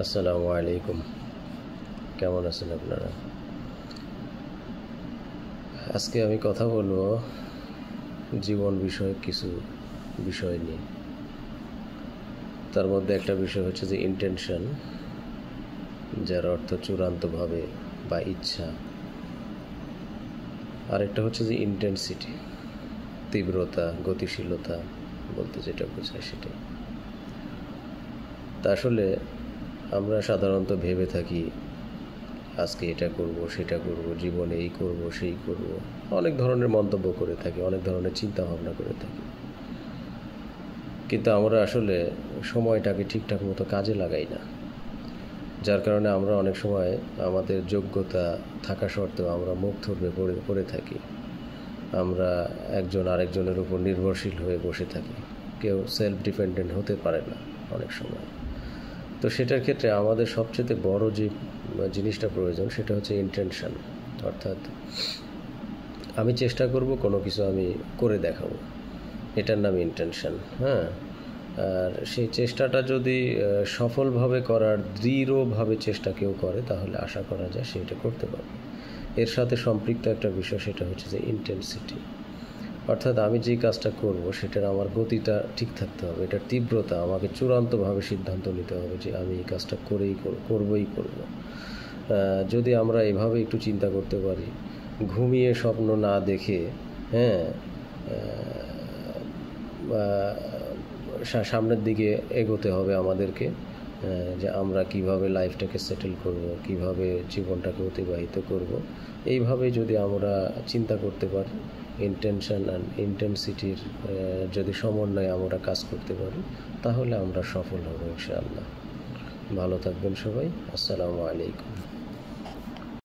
আসসালামু আলাইকুম। কেমন আছেন আপনারা? আজকে আমি কথা বলবো জীবন বিষয়ক কিছু বিষয় নিয়ে। তার মধ্যে একটা বিষয় হচ্ছে যে ইন্টেনশন, যার অর্থ চূড়ান্তভাবে বা ইচ্ছা। আরেকটা হচ্ছে যে ইন্টেন্সিটি, তীব্রতা, গতিশীলতা বলতে যেটা বোঝায় সেটাই। তা আসলে আমরা সাধারণত ভেবে থাকি আজকে এটা করব, সেটা করব, জীবনে এই করব, সেই করব, অনেক ধরনের মন্তব্য করে থাকি, অনেক ধরনের চিন্তা ভাবনা করে থাকি। কিন্তু আমরা আসলে সময়টাকে ঠিকঠাক মতো কাজে লাগাই না, যার কারণে আমরা অনেক সময় আমাদের যোগ্যতা থাকা সত্ত্বেও আমরা মুখ থুবড়ে পড়ে থাকি। আমরা একজন আরেকজনের উপর নির্ভরশীল হয়ে বসে থাকি, কেউ সেলফ ডিপেন্ডেন্ট হতে পারে না অনেক সময়। তো সেটার ক্ষেত্রে আমাদের সবচেয়ে বড় যে জিনিসটা প্রয়োজন সেটা হচ্ছে ইন্টেনশন, অর্থাৎ আমি চেষ্টা করব কোনো কিছু আমি করে দেখাবো, এটার নাম ইন্টেনশন। হ্যাঁ, আর সেই চেষ্টাটা যদি সফলভাবে করার দৃঢ়ভাবে চেষ্টা কেউ করে তাহলে আশা করা যায় সে এটা করতে পারবে। এর সাথে সম্পৃক্ত একটা বিষয় সেটা হচ্ছে যে ইন্টেন্সিটি, অর্থাৎ আমি যেই কাজটা করব সেটার আমার গতিটা ঠিক থাকতে হবে, এটার তীব্রতা, আমাকে চূড়ান্তভাবে সিদ্ধান্ত নিতে হবে যে আমি এই কাজটা করবই করব। যদি আমরা এভাবে একটু চিন্তা করতে পারি, ঘুমিয়ে স্বপ্ন না দেখে, হ্যাঁ, সামনের দিকে এগোতে হবে আমাদেরকে, যে আমরা কিভাবে লাইফটাকে সেটেল করব, কিভাবে জীবনটাকে অতিবাহিত করব। এইভাবে যদি আমরা চিন্তা করতে পারি, ইন্টেনশন অ্যান্ড ইন্টেন্সিটির যদি সমন্বয়ে আমরা কাজ করতে পারি তাহলে আমরা সফল হব ইনশাআল্লাহ। ভালো থাকবেন সবাই। আসসালামু আলাইকুম।